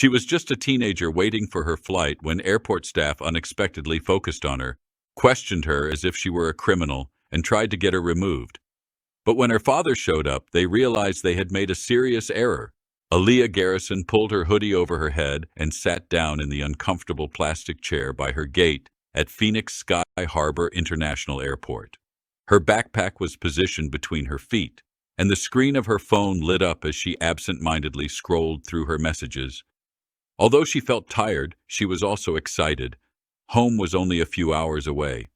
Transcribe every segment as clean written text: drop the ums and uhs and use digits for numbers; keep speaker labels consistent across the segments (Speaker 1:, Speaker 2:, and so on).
Speaker 1: She was just a teenager waiting for her flight when airport staff unexpectedly focused on her, questioned her as if she were a criminal, and tried to get her removed. But when her father showed up, they realized they had made a serious error. Aaliyah Garrison pulled her hoodie over her head and sat down in the uncomfortable plastic chair by her gate at Phoenix Sky Harbor International Airport. Her backpack was positioned between her feet, and the screen of her phone lit up as she absent-mindedly scrolled through her messages. Although she felt tired, she was also excited. Home was only a few hours away.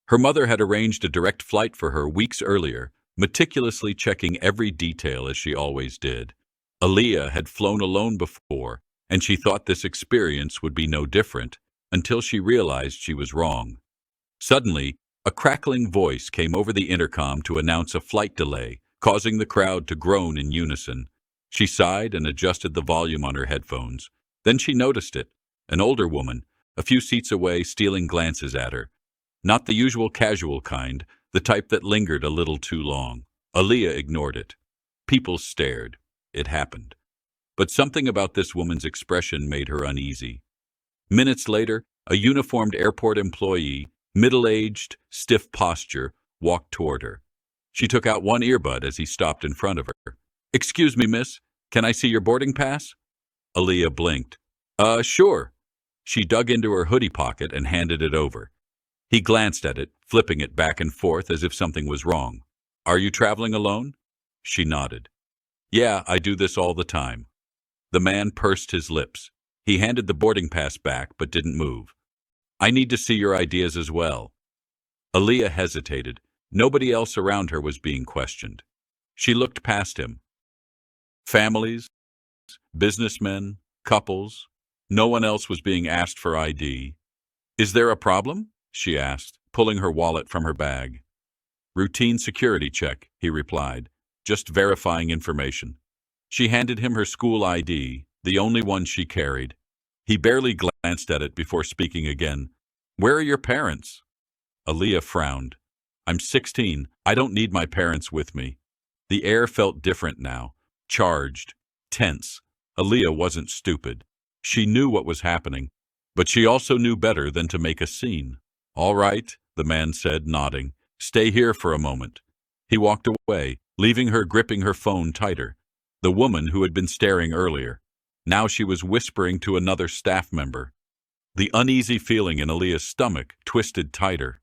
Speaker 1: Her mother had arranged a direct flight for her weeks earlier, meticulously checking every detail as she always did. Aaliyah had flown alone before, and she thought this experience would be no different, until she realized she was wrong. Suddenly, a crackling voice came over the intercom to announce a flight delay, causing the crowd to groan in unison. She sighed and adjusted the volume on her headphones. Then she noticed it, an older woman, a few seats away, stealing glances at her. Not the usual casual kind, the type that lingered a little too long. Aaliyah ignored it. People stared. It happened. But something about this woman's expression made her uneasy. Minutes later, a uniformed airport employee, middle-aged, stiff posture, walked toward her. She took out one earbud as he stopped in front of her. "Excuse me, miss, can I see your boarding pass?" Aaliyah blinked. Sure." She dug into her hoodie pocket and handed it over. He glanced at it, flipping it back and forth as if something was wrong. "Are you traveling alone?" She nodded. "Yeah, I do this all the time." The man pursed his lips. He handed the boarding pass back but didn't move. "I need to see your ideas as well." Aaliyah hesitated. Nobody else around her was being questioned. She looked past him. Families, businessmen, couples. No one else was being asked for ID. "Is there a problem?" she asked, pulling her wallet from her bag. "Routine security check," he replied, "just verifying information." She handed him her school ID, the only one she carried. He barely glanced at it before speaking again. "Where are your parents?" Aaliyah frowned. "I'm 16. I don't need my parents with me." The air felt different now, charged, tense. Aaliyah wasn't stupid. She knew what was happening, but she also knew better than to make a scene. "All right," the man said, nodding. "Stay here for a moment." He walked away, leaving her gripping her phone tighter. The woman who had been staring earlier. Now she was whispering to another staff member. The uneasy feeling in Aaliyah's stomach twisted tighter.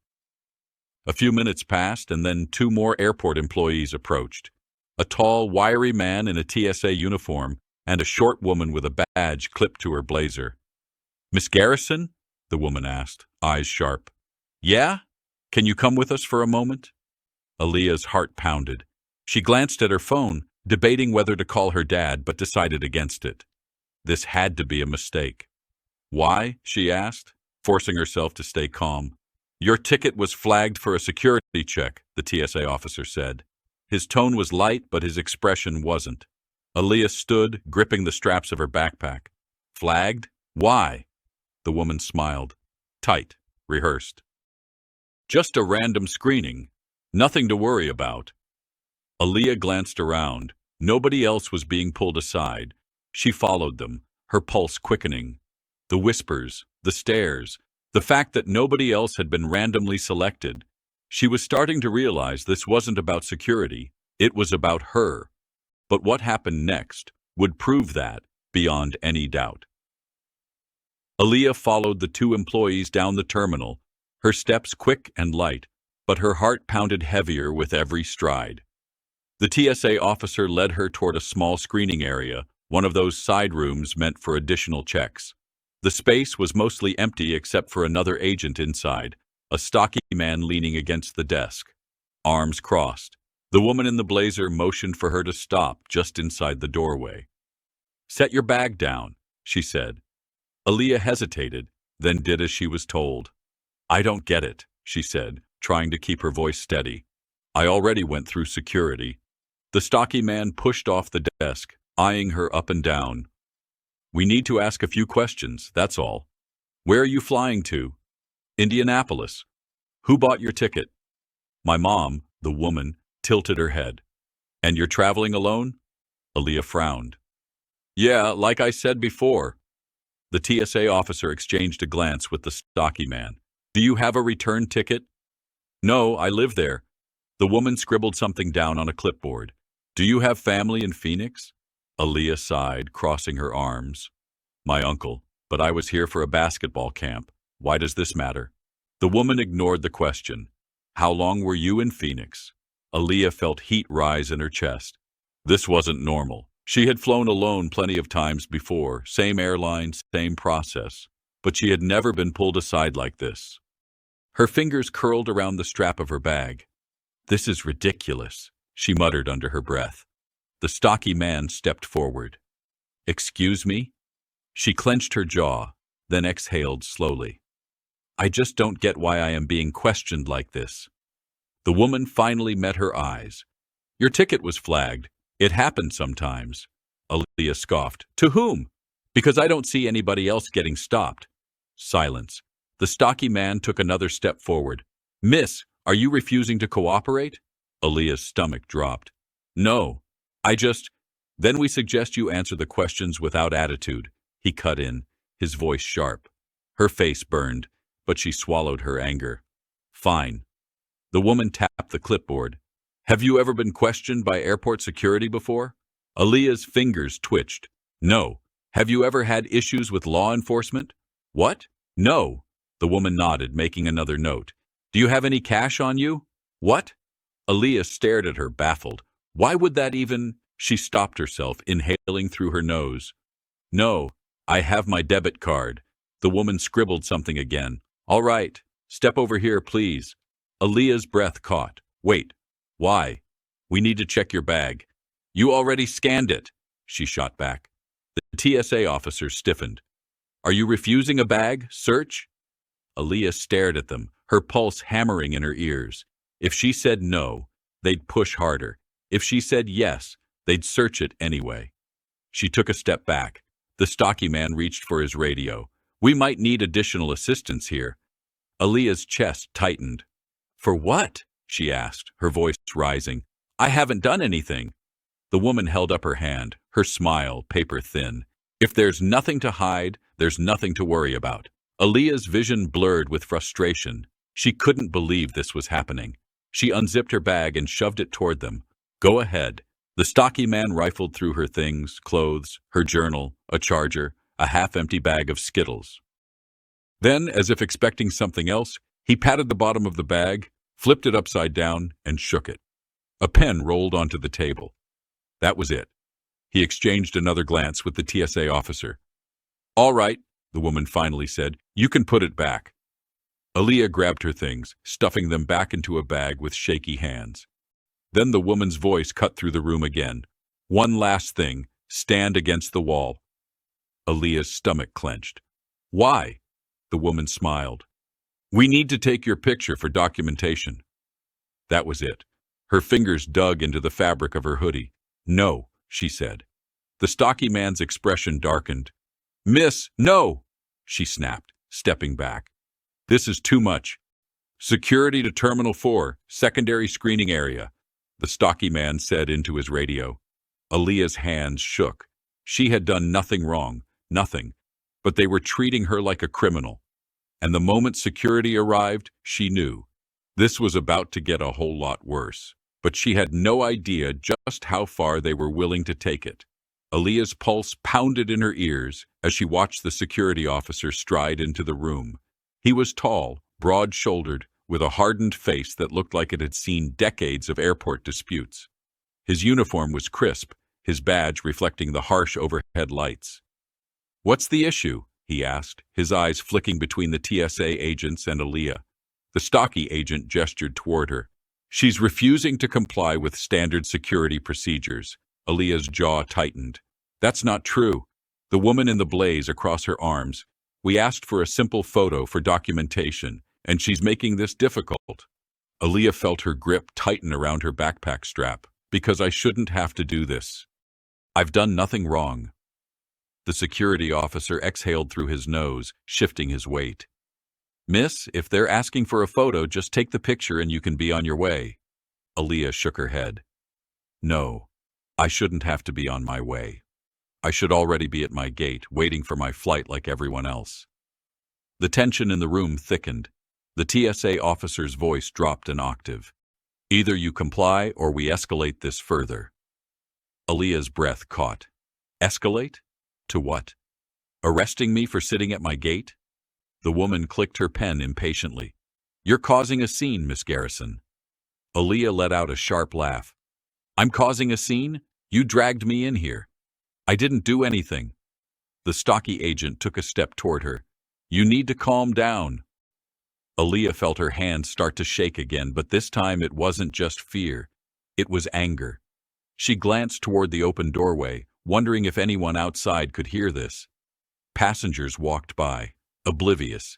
Speaker 1: A few minutes passed, and then two more airport employees approached. A tall, wiry man in a TSA uniform and a short woman with a badge clipped to her blazer. "Miss Garrison?" the woman asked, eyes sharp. "Yeah? Can you come with us for a moment?" Aaliyah's heart pounded. She glanced at her phone, debating whether to call her dad, but decided against it. This had to be a mistake. "Why?" she asked, forcing herself to stay calm. "Your ticket was flagged for a security check," the TSA officer said. His tone was light, but his expression wasn't. Aaliyah stood, gripping the straps of her backpack. "Flagged? Why?" The woman smiled. "Tight. Rehearsed. Just a random screening. Nothing to worry about." Aaliyah glanced around. Nobody else was being pulled aside. She followed them, her pulse quickening. The whispers, the stares, the fact that nobody else had been randomly selected. She was starting to realize this wasn't about security. It was about her. But what happened next would prove that, beyond any doubt. Aaliyah followed the two employees down the terminal, her steps quick and light, but her heart pounded heavier with every stride. The TSA officer led her toward a small screening area, one of those side rooms meant for additional checks. The space was mostly empty except for another agent inside, a stocky man leaning against the desk, arms crossed. The woman in the blazer motioned for her to stop just inside the doorway. "Set your bag down," she said. Aaliyah hesitated, then did as she was told. "I don't get it," she said, trying to keep her voice steady. "I already went through security." The stocky man pushed off the desk, eyeing her up and down. "We need to ask a few questions, that's all. Where are you flying to?" "Indianapolis." "Who bought your ticket?" "My mom," the woman tilted her head. "And you're traveling alone?" Aaliyah frowned. Yeah, like I said before. The TSA officer exchanged a glance with the stocky man. Do you have a return ticket? No, I live there. The woman scribbled something down on a clipboard. Do you have family in Phoenix? Aaliyah sighed, crossing her arms. My uncle, but I was here for a basketball camp. Why does this matter? The woman ignored the question. How long were you in Phoenix? Aaliyah felt heat rise in her chest. This wasn't normal. She had flown alone plenty of times before, same airline, same process, but she had never been pulled aside like this. Her fingers curled around the strap of her bag. This is ridiculous, she muttered under her breath. The stocky man stepped forward. Excuse me? She clenched her jaw, then exhaled slowly. I just don't get why I am being questioned like this. The woman finally met her eyes. Your ticket was flagged. It happens sometimes. Aaliyah scoffed. To whom? Because I don't see anybody else getting stopped. Silence. The stocky man took another step forward. Miss, are you refusing to cooperate? Aaliyah's stomach dropped. No. Then we suggest you answer the questions without attitude. He cut in, his voice sharp. Her face burned, but she swallowed her anger. Fine. The woman tapped the clipboard. Have you ever been questioned by airport security before? Aaliyah's fingers twitched. No. Have you ever had issues with law enforcement? What? No. The woman nodded, making another note. Do you have any cash on you? What? Aaliyah stared at her, baffled. Why would that even... She stopped herself, inhaling through her nose. No, I have my debit card. The woman scribbled something again. All right, step over here, please. Aaliyah's breath caught. Wait, why? We need to check your bag. You already scanned it, she shot back. The TSA officer stiffened. Are you refusing a bag search? Aaliyah stared at them, her pulse hammering in her ears. If she said no, they'd push harder. If she said yes, they'd search it anyway. She took a step back. The stocky man reached for his radio. We might need additional assistance here. Aaliyah's chest tightened. For what? She asked, her voice rising. I haven't done anything. The woman held up her hand, her smile paper thin. If there's nothing to hide, there's nothing to worry about. Aaliyah's vision blurred with frustration. She couldn't believe this was happening. She unzipped her bag and shoved it toward them. Go ahead. The stocky man rifled through her things, clothes, her journal, a charger, a half-empty bag of Skittles. Then, as if expecting something else, he patted the bottom of the bag, flipped it upside down, and shook it. A pen rolled onto the table. That was it. He exchanged another glance with the TSA officer. All right, the woman finally said, you can put it back. Aaliyah grabbed her things, stuffing them back into a bag with shaky hands. Then the woman's voice cut through the room again. One last thing, stand against the wall. Aaliyah's stomach clenched. Why? The woman smiled. We need to take your picture for documentation. That was it. Her fingers dug into the fabric of her hoodie. No, she said. The stocky man's expression darkened. Miss, no, she snapped, stepping back. This is too much. Security to Terminal 4, secondary screening area, the stocky man said into his radio. Aaliyah's hands shook. She had done nothing wrong, nothing, but they were treating her like a criminal. And the moment security arrived, she knew. This was about to get a whole lot worse, but she had no idea just how far they were willing to take it. Aaliyah's pulse pounded in her ears as she watched the security officer stride into the room. He was tall, broad-shouldered, with a hardened face that looked like it had seen decades of airport disputes. His uniform was crisp, his badge reflecting the harsh overhead lights. What's the issue? He asked, his eyes flicking between the TSA agents and Aaliyah. The stocky agent gestured toward her. She's refusing to comply with standard security procedures. Aaliyah's jaw tightened. That's not true. The woman in the blaze across her arms. We asked for a simple photo for documentation, and she's making this difficult. Aaliyah felt her grip tighten around her backpack strap. Because I shouldn't have to do this. I've done nothing wrong. The security officer exhaled through his nose, shifting his weight. Miss, if they're asking for a photo, just take the picture and you can be on your way. Aaliyah shook her head. No, I shouldn't have to be on my way. I should already be at my gate, waiting for my flight like everyone else. The tension in the room thickened. The TSA officer's voice dropped an octave. Either you comply or we escalate this further. Aaliyah's breath caught. Escalate? To what? Arresting me for sitting at my gate? The woman clicked her pen impatiently. You're causing a scene, Miss Garrison. Aaliyah let out a sharp laugh. I'm causing a scene? You dragged me in here. I didn't do anything. The stocky agent took a step toward her. You need to calm down. Aaliyah felt her hand start to shake again, but this time it wasn't just fear. It was anger. She glanced toward the open doorway, wondering if anyone outside could hear this. Passengers walked by, oblivious.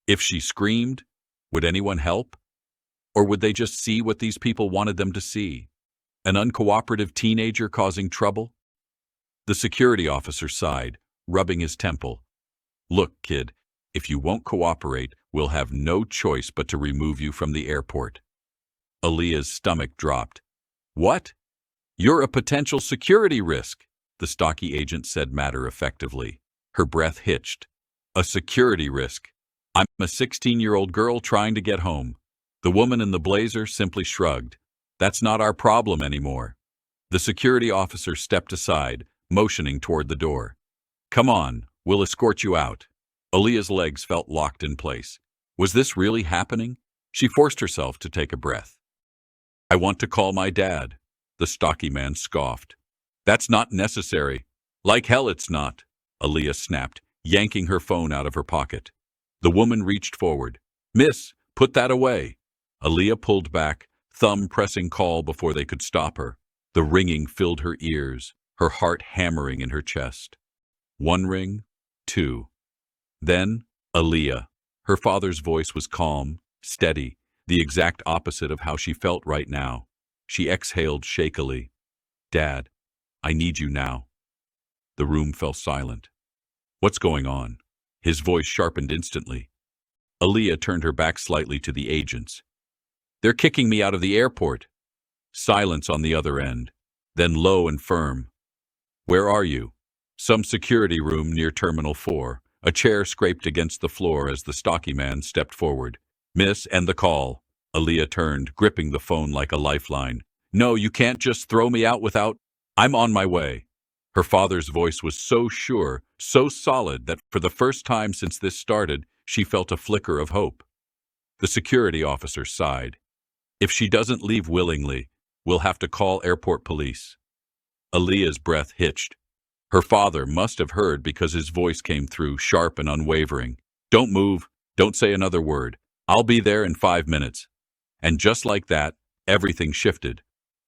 Speaker 1: If she screamed, would anyone help? Or would they just see what these people wanted them to see? An uncooperative teenager causing trouble? The security officer sighed, rubbing his temple. Look, kid, if you won't cooperate, we'll have no choice but to remove you from the airport. Aaliyah's stomach dropped. What? You're a potential security risk, the stocky agent said matter-effectively. Her breath hitched. A security risk. I'm a 16-year-old girl trying to get home. The woman in the blazer simply shrugged. That's not our problem anymore. The security officer stepped aside, motioning toward the door. Come on, we'll escort you out. Aaliyah's legs felt locked in place. Was this really happening? She forced herself to take a breath. I want to call my dad, the stocky man scoffed. That's not necessary. Like hell it's not, Aaliyah snapped, yanking her phone out of her pocket. The woman reached forward. Miss, put that away. Aaliyah pulled back, thumb pressing call before they could stop her. The ringing filled her ears, her heart hammering in her chest. One ring, two. Then, Aaliyah. Her father's voice was calm, steady, the exact opposite of how she felt right now. She exhaled shakily. Dad, I need you now. The room fell silent. What's going on? His voice sharpened instantly. Aaliyah turned her back slightly to the agents. They're kicking me out of the airport. Silence on the other end, then low and firm. Where are you? Some security room near Terminal 4. A chair scraped against the floor as the stocky man stepped forward. Miss, end the call. Aaliyah turned, gripping the phone like a lifeline. No, you can't just throw me out without... I'm on my way. Her father's voice was so sure, so solid that for the first time since this started, she felt a flicker of hope. The security officer sighed. If she doesn't leave willingly, we'll have to call airport police. Aaliyah's breath hitched. Her father must have heard because his voice came through, sharp and unwavering. Don't move, don't say another word. I'll be there in 5 minutes. And just like that, everything shifted.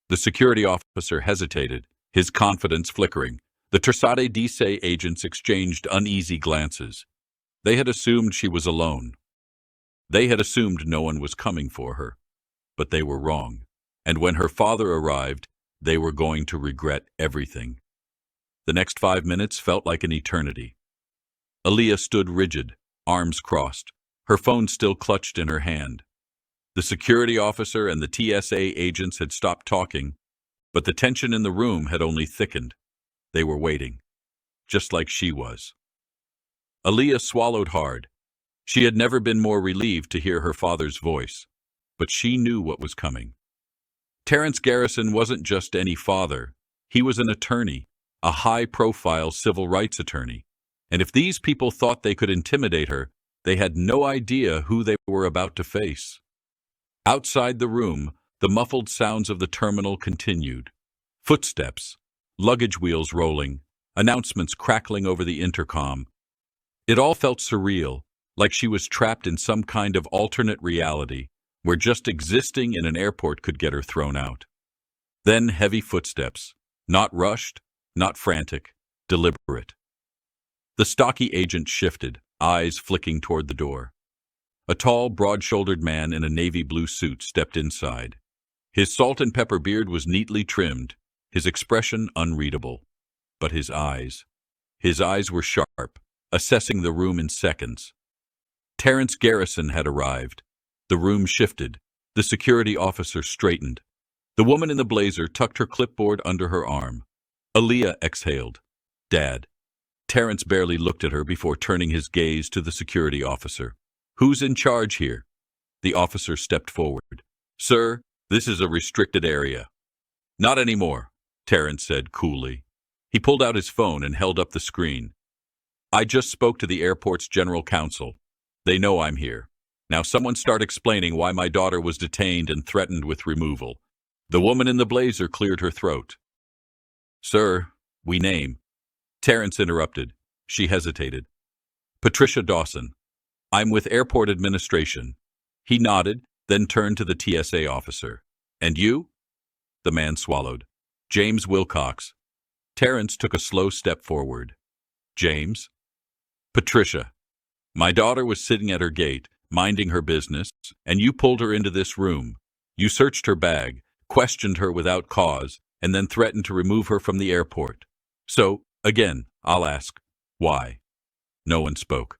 Speaker 1: The security officer hesitated, his confidence flickering. The Terçade d'Issey agents exchanged uneasy glances. They had assumed she was alone. They had assumed no one was coming for her. But they were wrong. And when her father arrived, they were going to regret everything. The next 5 minutes felt like an eternity. Aaliyah stood rigid, arms crossed, her phone still clutched in her hand. The security officer and the TSA agents had stopped talking, but the tension in the room had only thickened. They were waiting, just like she was. Aaliyah swallowed hard. She had never been more relieved to hear her father's voice, but she knew what was coming. Terrence Garrison wasn't just any father. He was an attorney, a high-profile civil rights attorney. And if these people thought they could intimidate her, they had no idea who they were about to face. Outside the room, the muffled sounds of the terminal continued. Footsteps, luggage wheels rolling, announcements crackling over the intercom. It all felt surreal, like she was trapped in some kind of alternate reality, where just existing in an airport could get her thrown out. Then heavy footsteps, not rushed, not frantic, deliberate. The stocky agent shifted, eyes flicking toward the door. A tall, broad-shouldered man in a navy blue suit stepped inside. His salt and pepper beard was neatly trimmed, his expression unreadable. But his eyes were sharp, assessing the room in seconds. Terrence Garrison had arrived. The room shifted. The security officer straightened. The woman in the blazer tucked her clipboard under her arm. Aaliyah exhaled. Dad. Terrence barely looked at her before turning his gaze to the security officer. Who's in charge here? The officer stepped forward. Sir, this is a restricted area. Not anymore, Terrence said coolly. He pulled out his phone and held up the screen. I just spoke to the airport's general counsel. They know I'm here. Now someone start explaining why my daughter was detained and threatened with removal. The woman in the blazer cleared her throat. Sir, we name. Terrence interrupted. She hesitated. Patricia Dawson. I'm with Airport Administration. He nodded, then turned to the TSA officer. And you? The man swallowed. James Wilcox. Terrence took a slow step forward. James? Patricia. My daughter was sitting at her gate, minding her business, and you pulled her into this room. You searched her bag, questioned her without cause, and then threatened to remove her from the airport. So, again, I'll ask, why? No one spoke.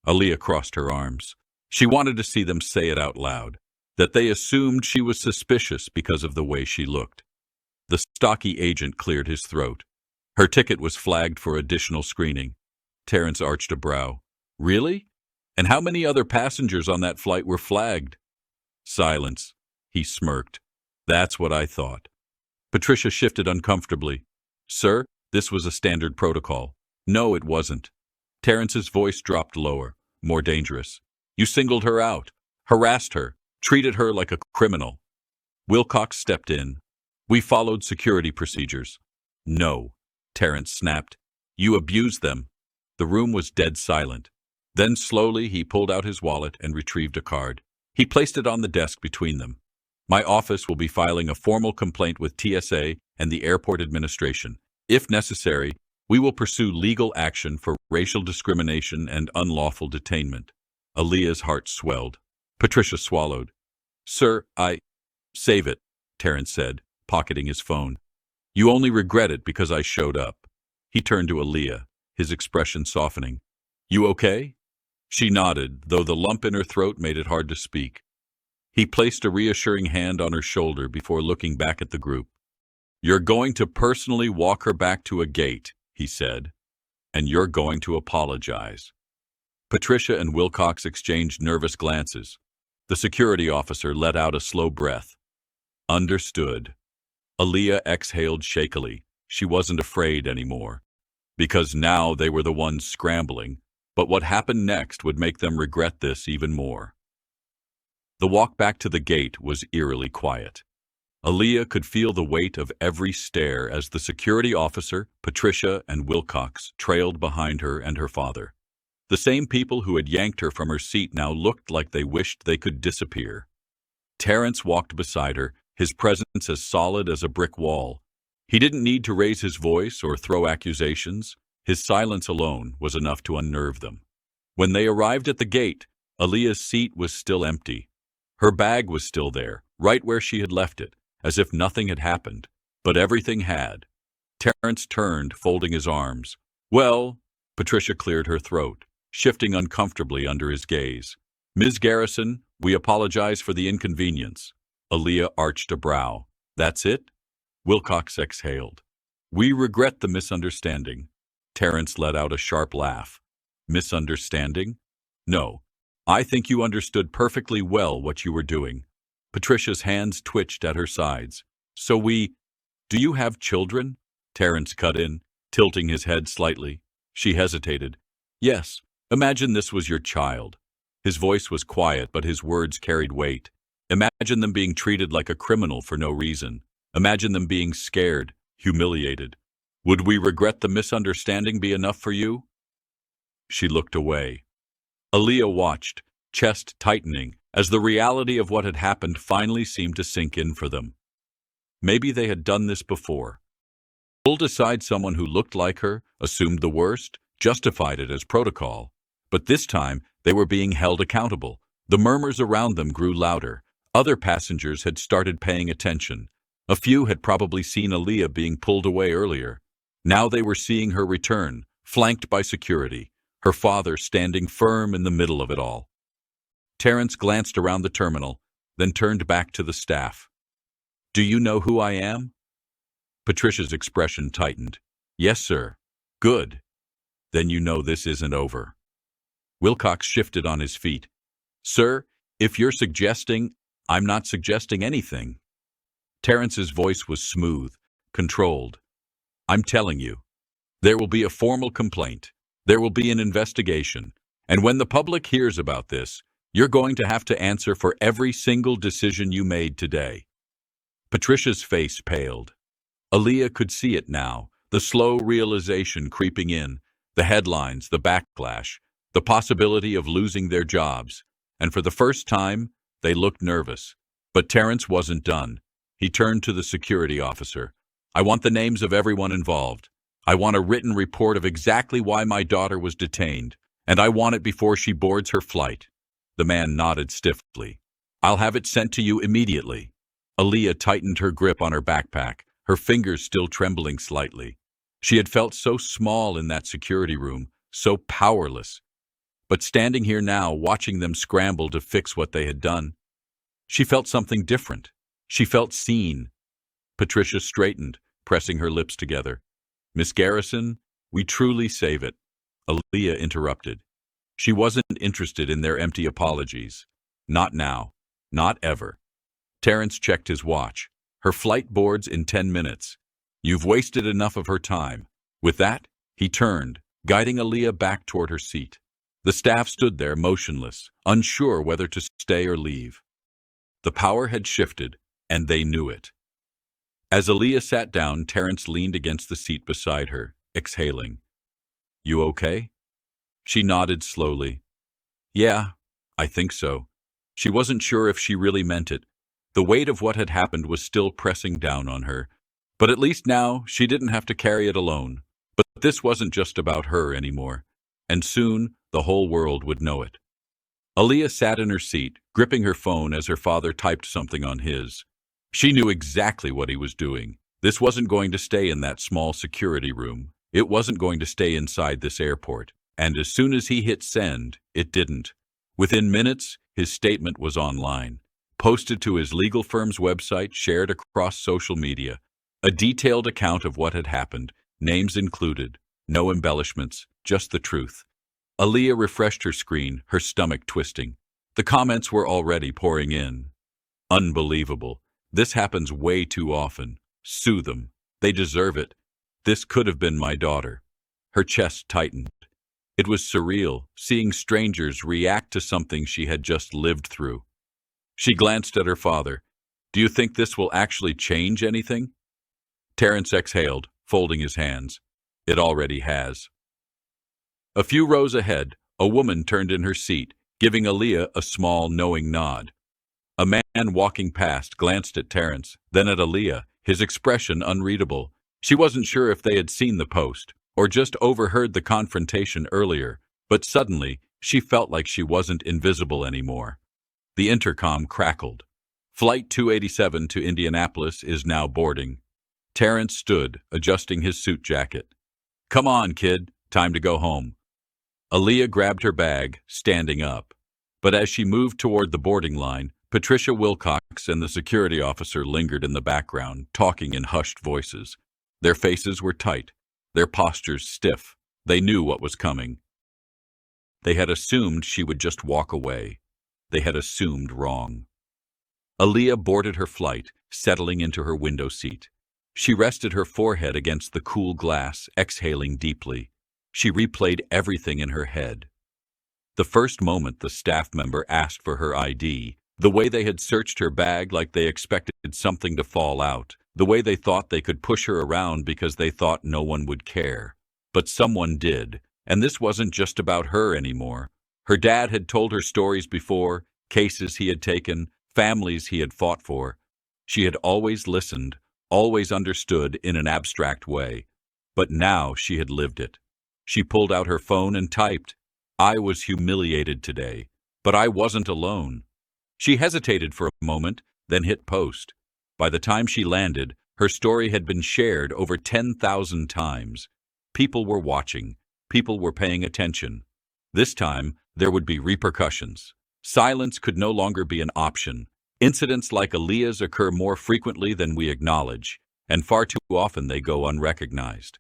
Speaker 1: Aaliyah crossed her arms. She wanted to see them say it out loud, that they assumed she was suspicious because of the way she looked. The stocky agent cleared his throat. Her ticket was flagged for additional screening. Terrence arched a brow. Really? And how many other passengers on that flight were flagged? Silence. He smirked. That's what I thought. Patricia shifted uncomfortably. Sir, this was a standard protocol. No, it wasn't. Terrence's voice dropped lower, more dangerous. You singled her out, harassed her, treated her like a criminal. Wilcox stepped in. We followed security procedures. No, Terrence snapped. You abused them. The room was dead silent. Then slowly he pulled out his wallet and retrieved a card. He placed it on the desk between them. My office will be filing a formal complaint with TSA and the airport administration. If necessary, we will pursue legal action for racial discrimination and unlawful detainment. Aaliyah's heart swelled. Patricia swallowed. Sir, Save it, Terrence said, pocketing his phone. You only regret it because I showed up. He turned to Aaliyah, his expression softening. You okay? She nodded, though the lump in her throat made it hard to speak. He placed a reassuring hand on her shoulder before looking back at the group. You're going to personally walk her back to a gate, he said, and you're going to apologize. Patricia and Wilcox exchanged nervous glances. The security officer let out a slow breath. Understood. Aaliyah exhaled shakily. She wasn't afraid anymore, because now they were the ones scrambling, but what happened next would make them regret this even more. The walk back to the gate was eerily quiet. Aaliyah could feel the weight of every stare as the security officer, Patricia, and Wilcox trailed behind her and her father. The same people who had yanked her from her seat now looked like they wished they could disappear. Terrence walked beside her, his presence as solid as a brick wall. He didn't need to raise his voice or throw accusations. His silence alone was enough to unnerve them. When they arrived at the gate, Aaliyah's seat was still empty. Her bag was still there, right where she had left it, as if nothing had happened. But everything had. Terrence turned, folding his arms. Well, Patricia cleared her throat, shifting uncomfortably under his gaze. Ms. Garrison, we apologize for the inconvenience. Aaliyah arched a brow. That's it? Wilcox exhaled. We regret the misunderstanding. Terrence let out a sharp laugh. Misunderstanding? No. I think you understood perfectly well what you were doing. Patricia's hands twitched at her sides. So do you have children? Terrence cut in, tilting his head slightly. She hesitated. Yes, imagine this was your child. His voice was quiet, but his words carried weight. Imagine them being treated like a criminal for no reason. Imagine them being scared, humiliated. Would we regret the misunderstanding be enough for you? She looked away. Aaliyah watched, chest tightening, as the reality of what had happened finally seemed to sink in for them. Maybe they had done this before. Pulled aside someone who looked like her, assumed the worst, justified it as protocol. But this time, they were being held accountable. The murmurs around them grew louder. Other passengers had started paying attention. A few had probably seen Aaliyah being pulled away earlier. Now they were seeing her return, flanked by security, her father standing firm in the middle of it all. Terrence glanced around the terminal, then turned back to the staff. Do you know who I am? Patricia's expression tightened. Yes, sir. Good. Then you know this isn't over. Wilcox shifted on his feet. Sir, if you're suggesting, I'm not suggesting anything. Terrence's voice was smooth, controlled. I'm telling you, there will be a formal complaint. There will be an investigation. And when the public hears about this, you're going to have to answer for every single decision you made today. Patricia's face paled. Aaliyah could see it now, the slow realization creeping in, the headlines, the backlash, the possibility of losing their jobs. And for the first time, they looked nervous. But Terrence wasn't done. He turned to the security officer. I want the names of everyone involved. I want a written report of exactly why my daughter was detained, and I want it before she boards her flight. The man nodded stiffly. I'll have it sent to you immediately. Aaliyah tightened her grip on her backpack, her fingers still trembling slightly. She had felt so small in that security room, so powerless. But standing here now, watching them scramble to fix what they had done, she felt something different. She felt seen. Patricia straightened, pressing her lips together. Miss Garrison, we truly save it. Aaliyah interrupted. She wasn't interested in their empty apologies. Not now. Not ever. Terrence checked his watch. Her flight boards in 10 minutes. You've wasted enough of her time. With that, he turned, guiding Aaliyah back toward her seat. The staff stood there motionless, unsure whether to stay or leave. The power had shifted, and they knew it. As Aaliyah sat down, Terrence leaned against the seat beside her, exhaling. You okay? She nodded slowly. Yeah, I think so. She wasn't sure if she really meant it. The weight of what had happened was still pressing down on her. But at least now, she didn't have to carry it alone. But this wasn't just about her anymore. And soon, the whole world would know it. Aaliyah sat in her seat, gripping her phone as her father typed something on his. She knew exactly what he was doing. This wasn't going to stay in that small security room. It wasn't going to stay inside this airport. And as soon as he hit send, it didn't. Within minutes, his statement was online, posted to his legal firm's website, shared across social media. A detailed account of what had happened, names included, no embellishments, just the truth. Aaliyah refreshed her screen, her stomach twisting. The comments were already pouring in. Unbelievable. This happens way too often. Sue them. They deserve it. This could have been my daughter. Her chest tightened. It was surreal, seeing strangers react to something she had just lived through. She glanced at her father. Do you think this will actually change anything? Terrence exhaled, folding his hands. It already has. A few rows ahead, a woman turned in her seat, giving Aaliyah a small, knowing nod. A man walking past glanced at Terrence, then at Aaliyah, his expression unreadable. She wasn't sure if they had seen the post, or just overheard the confrontation earlier, but suddenly, she felt like she wasn't invisible anymore. The intercom crackled. Flight 287 to Indianapolis is now boarding. Terrence stood, adjusting his suit jacket. Come on, kid, time to go home. Aaliyah grabbed her bag, standing up. But as she moved toward the boarding line, Patricia Wilcox and the security officer lingered in the background, talking in hushed voices. Their faces were tight, their postures stiff. They knew what was coming. They had assumed she would just walk away. They had assumed wrong. Aaliyah boarded her flight, settling into her window seat. She rested her forehead against the cool glass, exhaling deeply. She replayed everything in her head. The first moment the staff member asked for her ID, the way they had searched her bag like they expected something to fall out, the way they thought they could push her around because they thought no one would care. But someone did, and this wasn't just about her anymore. Her dad had told her stories before, cases he had taken, families he had fought for. She had always listened, always understood in an abstract way. But now she had lived it. She pulled out her phone and typed, I was humiliated today, but I wasn't alone. She hesitated for a moment, then hit post. By the time she landed, her story had been shared over 10,000 times. People were watching. People were paying attention. This time, there would be repercussions. Silence could no longer be an option. Incidents like Aaliyah's occur more frequently than we acknowledge, and far too often they go unrecognized.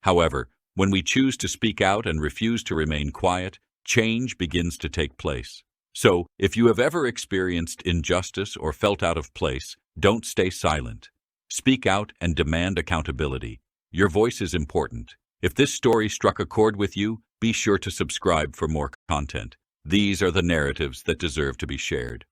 Speaker 1: However, When we choose to speak out and refuse to remain quiet, change begins to take place. So, if you have ever experienced injustice or felt out of place, don't stay silent. Speak out and demand accountability. Your voice is important. If this story struck a chord with you, be sure to subscribe for more content. These are the narratives that deserve to be shared.